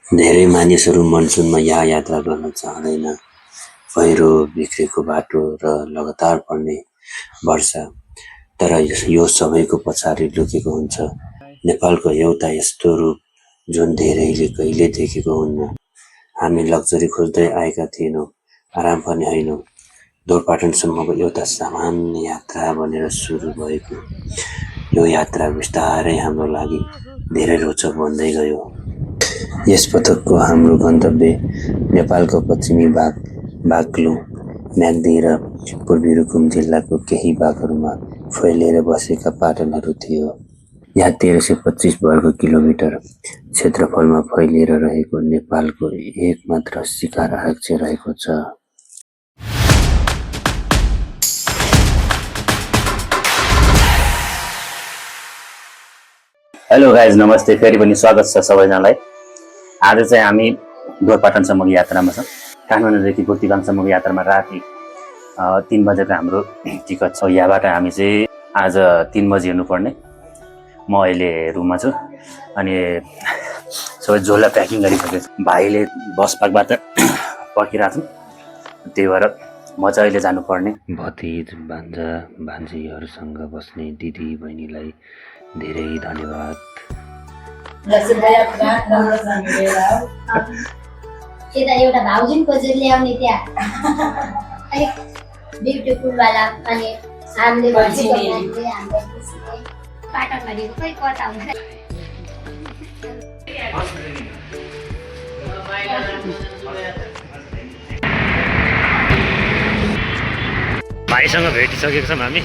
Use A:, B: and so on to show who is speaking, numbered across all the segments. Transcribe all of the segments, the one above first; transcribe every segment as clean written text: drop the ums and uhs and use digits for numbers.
A: धेरै मानिसहरू मनसुनमा यहाँ यात्रा गर्न चाहँदैन। पहिरो, बिग्रेको बाटो र लगातार पर्ने वर्षा। तर यो सबैको पछाडि लुकेको हुन्छ नेपालको एउटा यस्तो रूप जुन धेरैले कहिले देखेको हुन्न। हामी लग्जरी खोज्दै आएका थिएनौँ, आराम पनि होइनौँ। दोरपाटनसम्मको एउटा सामान्य यात्रा बनेर सुरु भएको यो यात्रा बिस्तारै हाम्रो लागि धेरै रोचक बन्दै गयो। यस पटकको हाम्रो गन्तव्य नेपालको पश्चिमी भाग बागलुङ, म्याग्दी र पूर्वी रुकुम जिल्लाको केही भागहरूमा फैलिएर बसेका पाटनहरू थियो। यहाँ 1325 वर्ग किलोमिटर क्षेत्रफलमा फैलिएर रहेको नेपालको एकमात्र शिखर आरक्ष रहेको छ।
B: हेलो गाइज, नमस्ते। फेरि पनि स्वागत छ सबैजनालाई। आज चाहिँ हामी दोरपाटनसम्मको यात्रामा छौँ। काठमाडौँदेखि बुर्तिवाङसम्मको यात्रामा राति 3 बजेको हाम्रो टिकट छ। यहाँबाट हामी चाहिँ आज 3 बजी हिँड्नुपर्ने। म अहिले रुममा छु अनि सबै झोला प्याकिङ गरिसकेको छु। भाइले बस पार्कबाट पर्खिरहेको छु, त्यही भएर म चाहिँ अहिले जानुपर्ने।
A: भतिज भान्जा भान्जीहरूसँग बस्ने दिदी बहिनीलाई धेरै धन्यवाद।
C: एउटा भाउजून खोजेर ल्याउने त्यहाँ अलिक ब्युटिफुल वाला अनि हामीले पाटनभरिको खै कता हुन्छ।
B: भाइसँग भेटिसकेको छौँ हामी।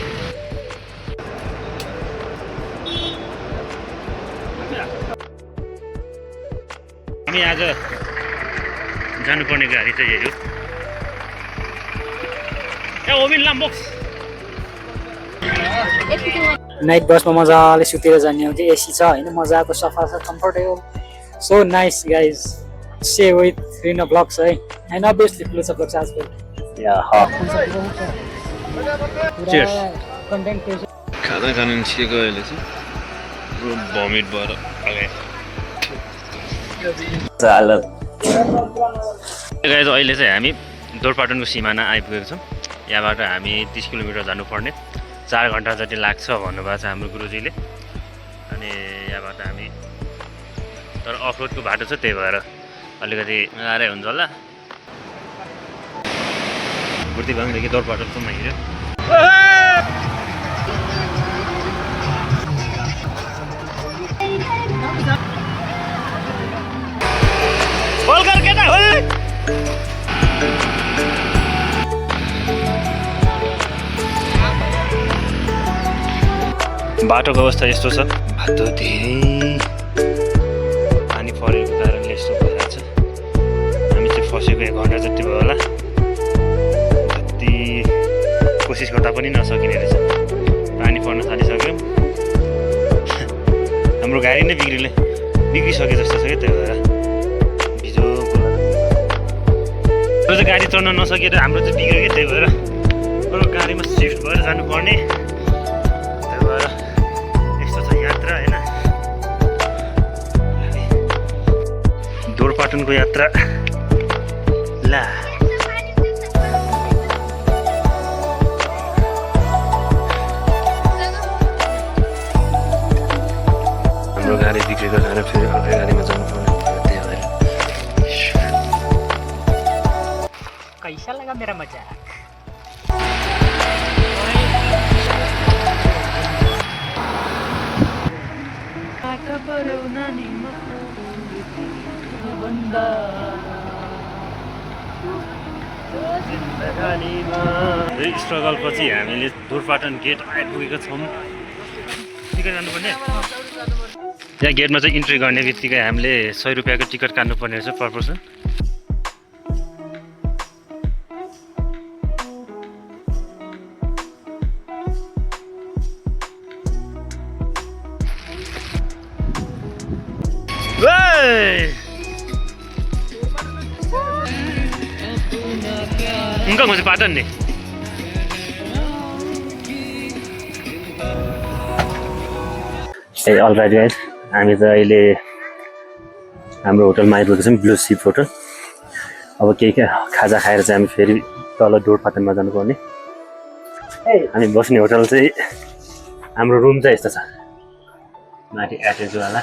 B: हामी आज जानुपर्ने गाडी चाहिँ हेऱ्यो।
D: नाइट बसमा मजाले सुतेर जाने हो कि एसी छ होइन, मजाको सफा छ, comfortable, so nice guys. Stay with Rina blogs है, and obviously full supports as well.
B: Cheers.
D: Content creation
E: खाना खानु निस्केको अहिले चाहिँ भमिट भएर
B: गाइज, अहिले चाहिँ हामी दोरपाटनको सिमाना आइपुगेको छौँ। यहाँबाट हामी 30 किलोमिटर जानुपर्ने, 4 घन्टा जति लाग्छ भन्नुभएको छ हाम्रो गुरुजीले। अनि यहाँबाट हामी तर अफरोडको बाटो छ, त्यही भएर अलिकति गाह्रै हुन्छ होला। बुर्तिवाङदेखि दोरपाटनसम्म हिँड्यो। बाटोको अवस्था यस्तो छ, बाटो धेरै पानी परेको कारणले यस्तो भइरहेको छ। हामी चाहिँ फसेको 1 घन्टा जति भयो होला। जति कोसिस गर्दा पनि नसकिने रहेछ, पानी पर्न थालिसक्यो। हाम्रो गाडी नै बिग्रिसके जस्तो छ क्या, त्यही भएर भिजो चाहिँ गाडी चढ्न नसकेर हाम्रो चाहिँ बिग्रियो क्या, त्यही भएर अरू गाडीमा सिफ्ट भएर जानुपर्ने। त्यही भएर यस्तो छ यात्रा होइन। दोरपाटनको यात्रा ला हाम्रो गाडी बिग्रेको कारण फेरि अर्कै गाडीमा जानुपर्ने, त्यही भएर।
D: कैसा लगा मेरा मजाक?
B: स्ट्रगल पछि हामीले दोरपाटन गेट आइपुगेका छौँ। टिकट काट्नुपर्ने, यहाँ गेटमा चाहिँ इन्ट्री गर्ने बित्तिकै हामीले 100 रुपियाँको टिकट काट्नुपर्ने रहेछ पर person. Enggak, masih padan nih. Alright guys, हामी चाहिँ अहिले हाम्रो होटलमा आइपुगेको छौँ, ब्लू सिप होटल। अब केही खाजा खाएर चाहिँ हामी फेरि तल डोरपाटनमा जानुपर्ने। हामी बस्ने होटल चाहिँ हाम्रो रुम चाहिँ यस्तो छ, माथि एटेचवाला।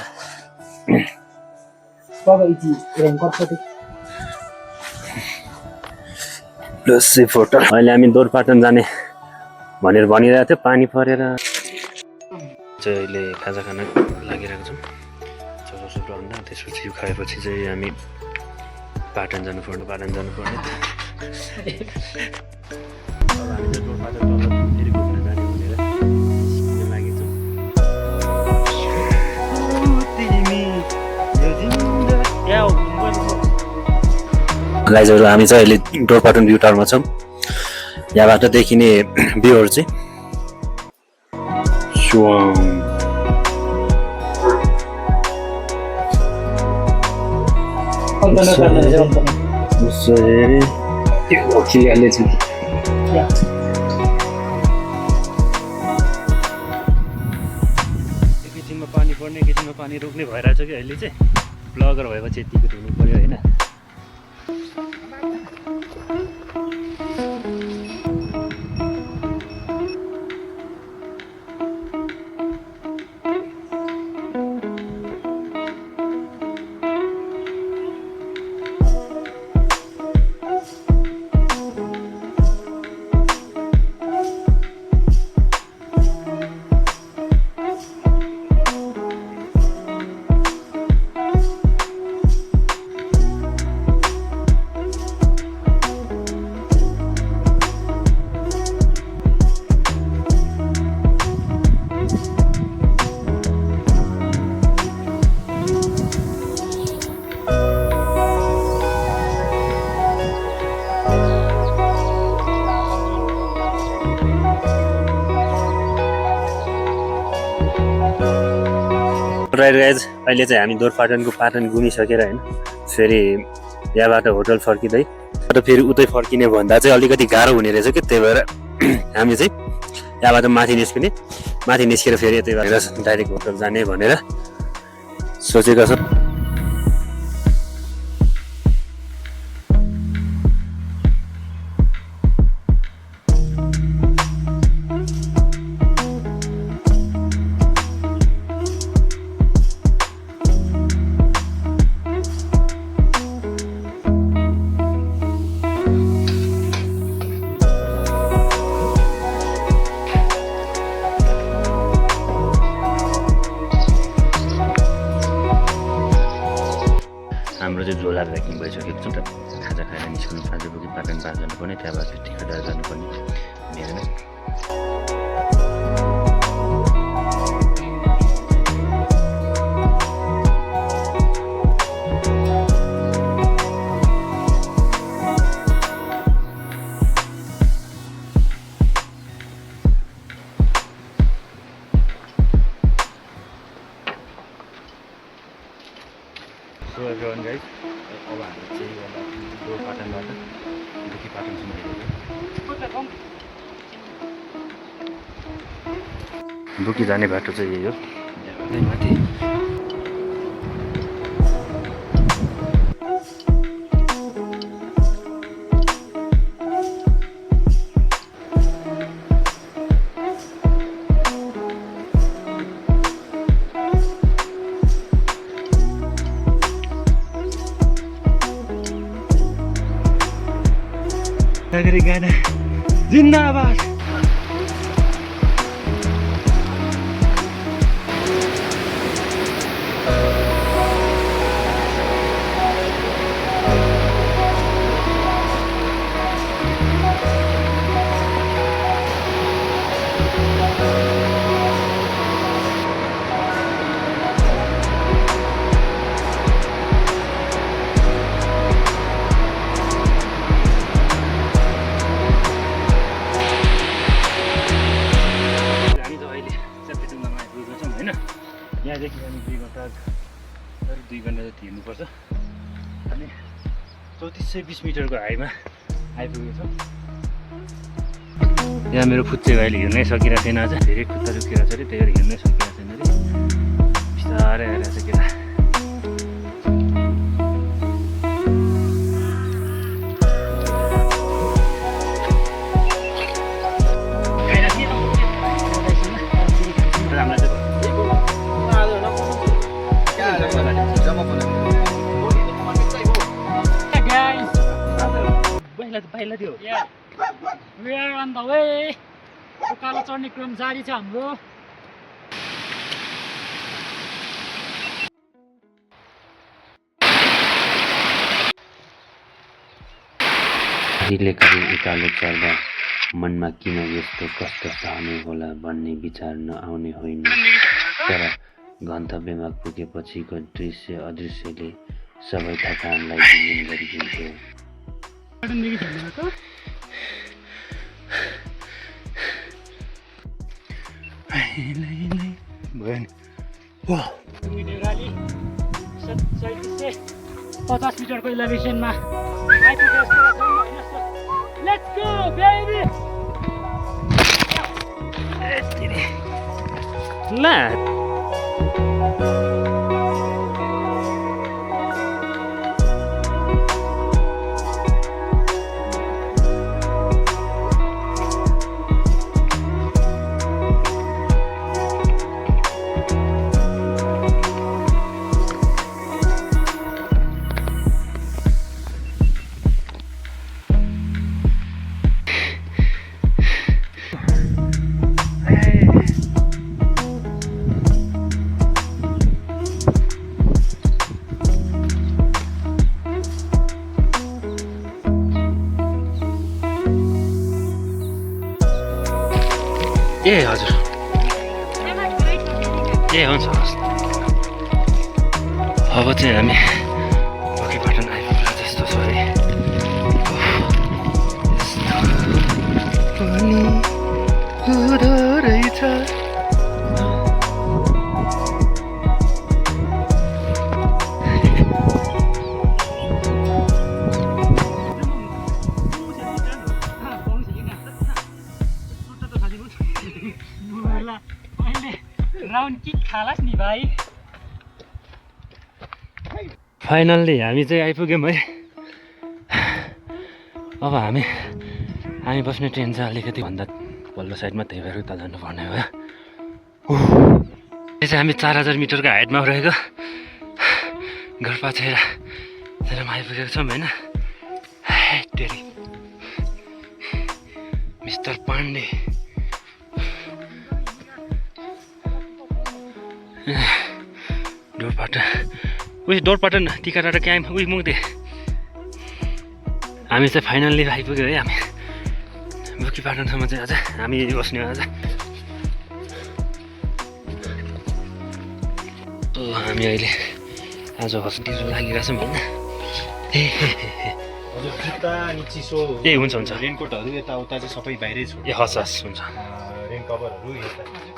B: ब्लू सिप होटल। अहिले हामी डोरपाटन जाने भनेर भनिरहेको थियो, पानी परेर चाहिँ अहिले खाजा खान लागिरहेको छौँ। चौधो अन्डा, त्यसपछि यो खाएपछि चाहिँ हामी पाटन जानुपर्ने। अब हामी चाहिँ डोरपाटन तल फेरि घुम्न जाने भनेर लागेको छौँ। गाइजहरू हामी चाहिँ अहिले डोरपाटन भ्यू टावरमा छौँ। यहाँबाट देखिने भ्यूहरू चाहिँ एकैछिनमा पानी पर्ने, एकैछिनमा पानी रोक्ने भइरहेछ कि अहिले चाहिँ। ब्लगर भएपछि यतिको हुनु पर्यो होइन। राइट गाइज, अहिले चाहिँ हामी डोरपाटनको पाटन घुमिसकेर होइन फेरि यहाँबाट होटल फर्किँदै फेरि उतै फर्किने भन्दा चाहिँ अलिकति गाह्रो हुने रहेछ कि, त्यही भएर हामी चाहिँ यहाँबाट माथि निस्केर फेरि यतैबाट डाइरेक्ट होटल जाने भनेर सोचेका छौँ। हाम्रो चाहिँ झोला प्याकिङ भइसकेको छ त। खाजा खाएर निस्कनु 5 बजी पाटन पास जानुपर्ने, त्यहाँबाट टिकटहरू जानुपर्ने मिलेन। So everyone guys, अब हामी चाहिँ डोरपाटनबाट बुकीपाटनसम्म आइपुग्यौँ। बुकी जाने बाटो चाहिँ यही हो, यहाँबाटै माथि। नागरिक गाना जिन्दाबाद। यहाँदेखि हामी 2 घन्टा जति हिँड्नुपर्छ अनि 3420 मिटरको हाइमा आइपुगेको छौँ। यहाँ मेरो खुच्चे भाइले हिँड्नै सकिरहेको छैन, अझ धेरै खुट्टा दुखेर छ अरे, त्यही भएर हिँड्नै सकिरहेको छैन अरे। बिस्तारै आइरहेको छ केटा। पाइला थियो
D: Yeah. We are on the way. उकालो चढ्ने क्रम जारी छ हाम्रो।
A: कहिलेकाहीँ उकालो चढ्दा मनमा किन यस्तो कष्ट सहने होला भन्ने विचार नआउने होइन, तर गन्तव्यमा पुगेपछिको दृश्य अदृश्यले सबै थकानलाई विलीन गरिदिन्थ्यो।
D: देउराली 50 मिटरको इलेभेसनमा आइपुगेको छ। Let's go baby.
B: ला ए हजुर ए हुन्छ हस् अब चाहिँ हामी भोकेपाटन आइपुग्ला जस्तो छ है पनि हुँदो रहेछ
D: राउन्ड किक खालास् नि भाइ।
B: फाइनल्ली हामी चाहिँ आइपुग्यौँ है। अब हामी बस्ने ट्रेन चाहिँ अलिकति भन्दा पल्लो साइडमा, त्यही भएर उता जानुपर्ने भयो। यो चाहिँ हामी 4000 मिटरको हाइटमा रहेको घरपाछाइरामा आइपुगेको छौँ होइन। मिस्टर पाण्डे डोरपाटन टिकाटाटा क्याम्प मुक्ति हामी चाहिँ फाइनल्ली आइपुग्यो है। हामी बुकीपाटनसम्म चाहिँ आज हामी बस्ने आज हामी अहिले आज हस्पिटल लागिरहेछौँ होइन।
F: हजुर जुत्ता अनि चिसो
B: ए हुन्छ हुन्छ
F: रेनकोटहरू यताउता चाहिँ सबै बाहिरै छ।
B: ए हस् हस् हुन्छ
F: रेन कभरहरू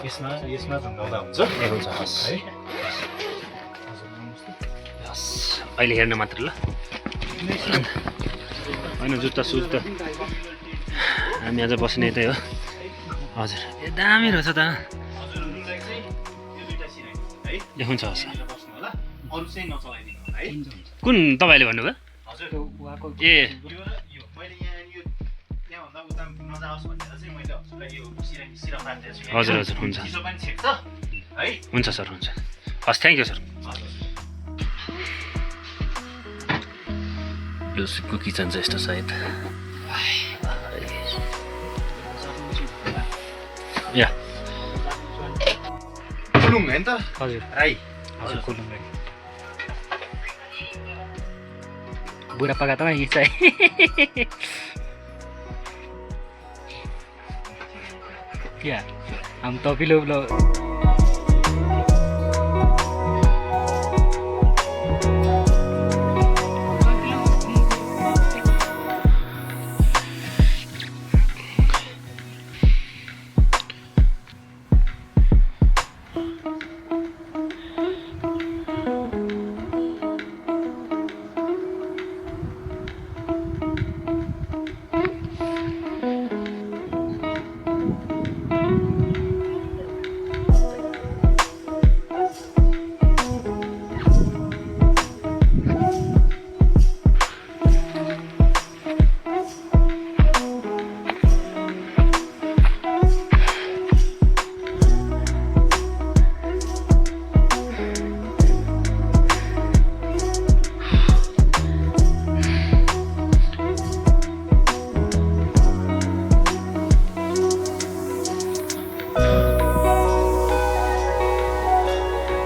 F: यसमा झुन्डाउँदा हुन्छ।
B: ए हुन्छ हस्
F: है
B: हस् अहिले हेर्न मात्र ल होइन जुत्ता सुज त हामी आज बस्ने यतै हो। हजुर ए दामी रहेछ त। ए हुन्छ हस् कुन तपाईँले भन्नुभयो? ए हजुर हजुर हुन्छ हुन्छ सर हुन्छ हस् थ्याङ्क यू सर। यो सिपको किचन चाहिँ यस्तो सायद या
F: कुलुङ होइन त
B: हजुर
F: राई
B: हजुर कुलुङ
D: बुढा पका त हिँड्छ है। क्या हम तपिलो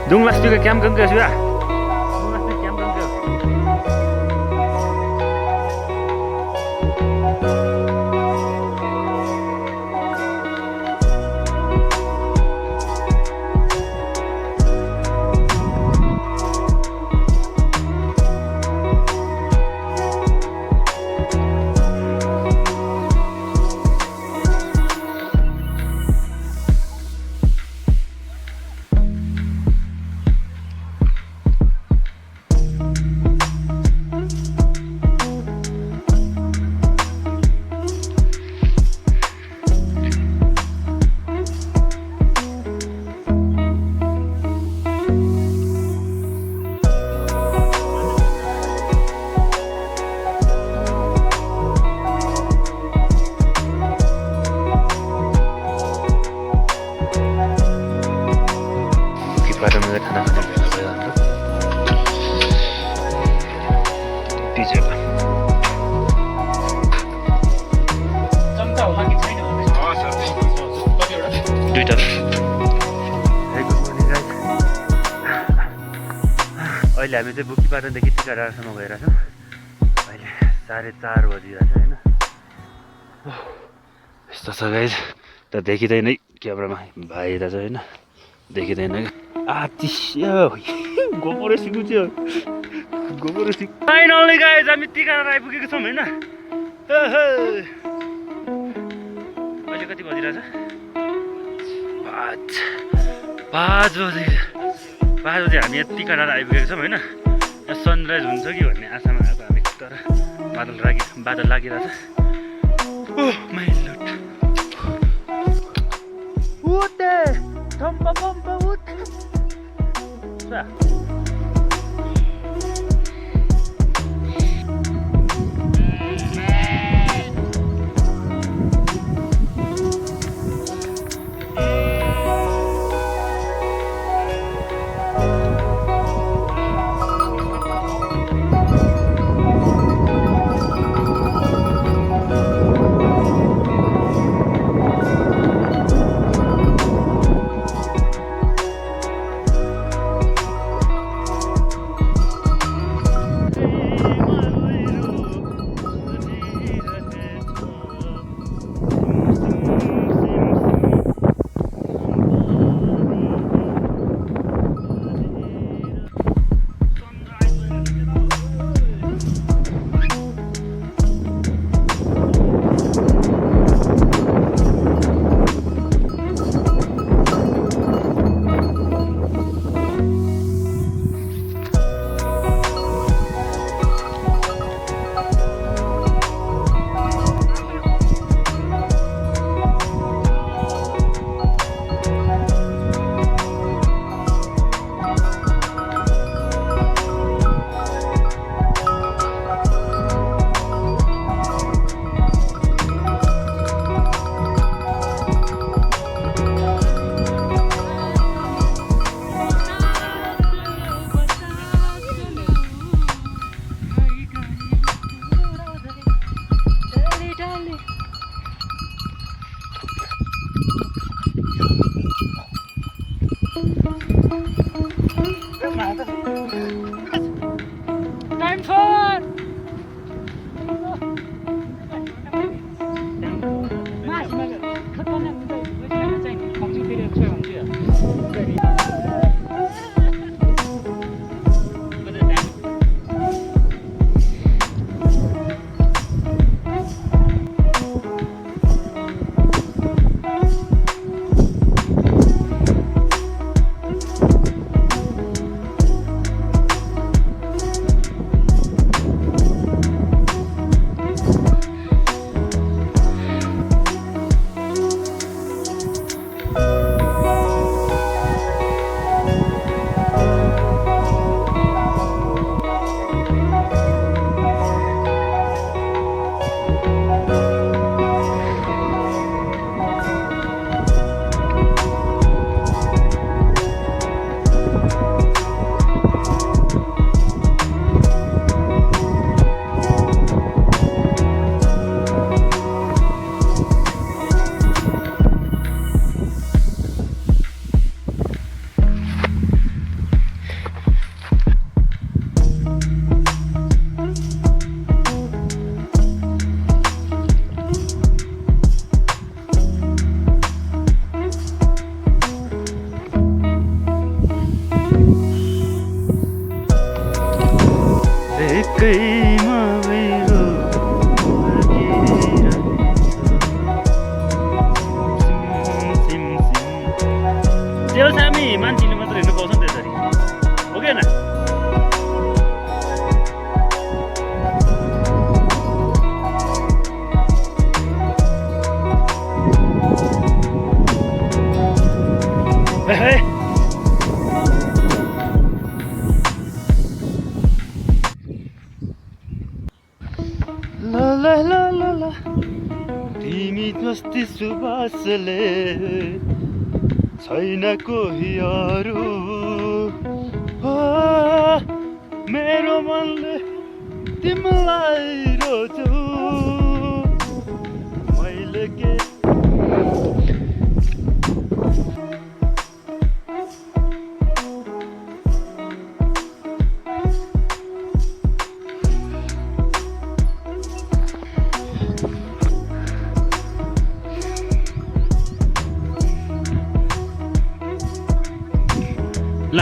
B: Dung last juga cam ke sudah. Dung last cam ke. बाटोमा खाना खाने बेला भयो हाम्रो टिचर दुईटा गुड मर्निङ गाइज अहिले हामी चाहिँ बुकिपाटादेखि टिकाडाँडासम्म गइरहेछौँ अहिले 4:30 बजिरहेछ होइन यस्तो छ गाइज त देखिँदैन क्यामेरामा भाइ दाजु होइन देखिँदैन गोबरे सिकुच्यो गोबरे सिक फाइनली गाइज हामी टिकाडाँडा आइपुगेको छौँ होइन अहिले कति बजिरहेछ 5 बजे हामी यहाँ टिकाडाँडा आइपुगेको छौँ होइन यहाँ सनराइज हुन्छ कि भन्ने आशामा आएको हामी तर बादल लागिरहेछ ओह माइ लर्ड उते थम्पा पम्पा उत
G: छातीमा भैरो त्यो चाहिँ हामी मान्छेले मात्र हेर्नु पाउँछ नि त्यसरी हो कि होइन La la la la la तिमी जस्तै सुबासले छैन कोही अरू मेरो मनले तिमीलाई रोज्छु मैले के ल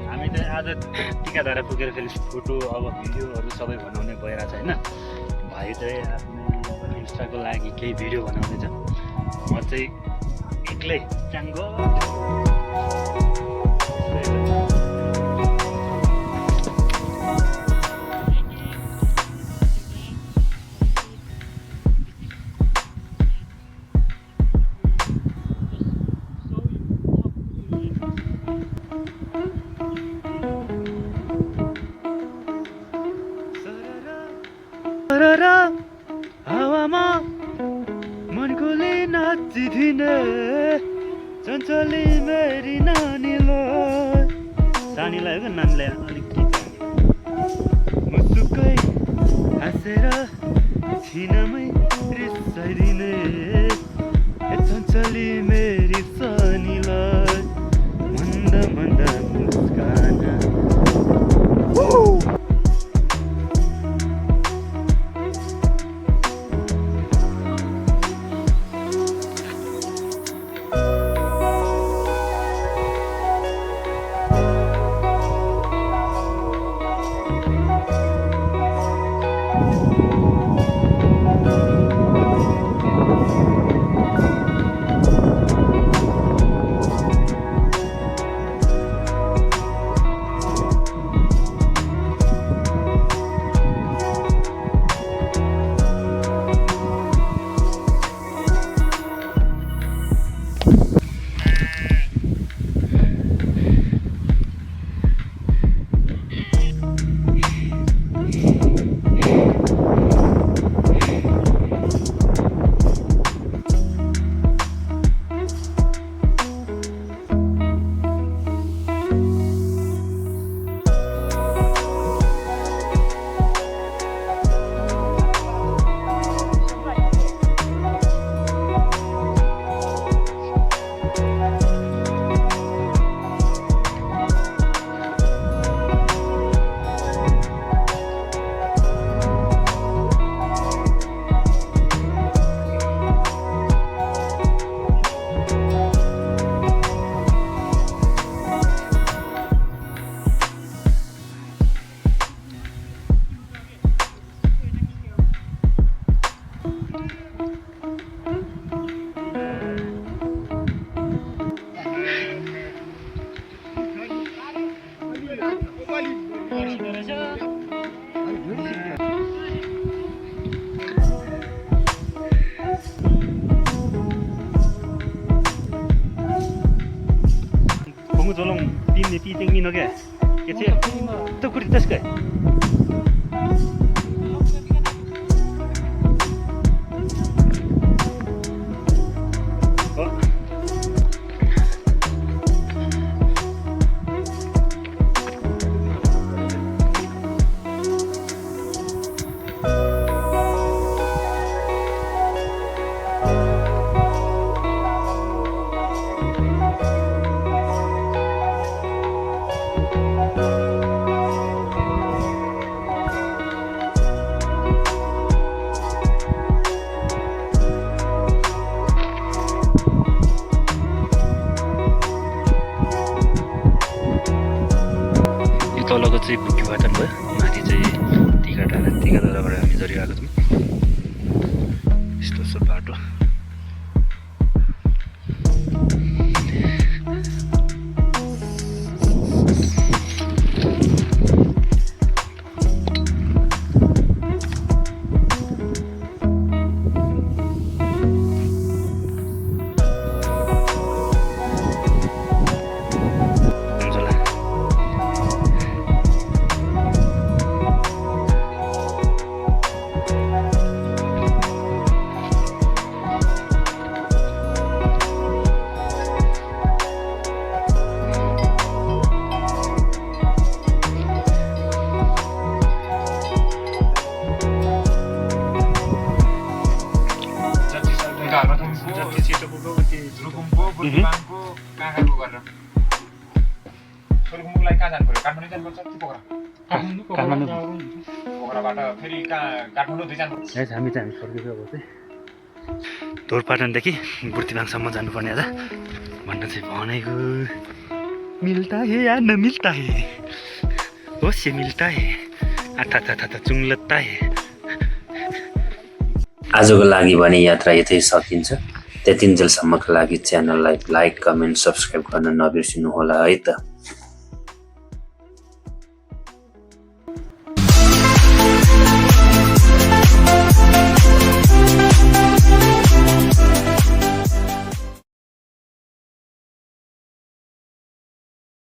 G: हामी चाहिँ आज टिकाधारा पुगेर फेरि फोटो अब भिडियोहरू सबै बनाउने भइरहेछ होइन भाइ चाहिँ आफ्नो इन्स्टाको लागि केही भिडियो बनाउँदैछ म चाहिँ एक्लै चाङ्गो हावामा मनकोले नाचिदिने चञ्चली मेरी नानीलाई सानीलाई हो क्या नानीलाई अलिक मुसुकै हाँसेर छिनमै रिसाइदिने चञ्चली मेरी सानीलाई मन्द मन्द मुस्कान Kamu tolong piting mino ke? Kecil. Itu kuritas ke? Oh. तलको चाहिँ बुकी फाटन भयो माथि चाहिँ टिकाडाँडाबाट हामी झरिरहेको छौँ यस्तो छ बाटो हामी चाहिँ फर्केको अब चाहिँ ढोरपाटनदेखि बुर्तिवाङसम्म जानुपर्ने आज भन्न चाहिँ भनेको मिल्ता हे या नमिल्ता हे होस् ये मिल्ता हे आथा चुङ्लत्ता हे।
A: आजको लागि भने यात्रा यतै सकिन्छ। त्यतिन्जेलसम्मको लागि च्यानललाई लाइक कमेन्ट सब्सक्राइब गर्न नबिर्सिनु होला है त।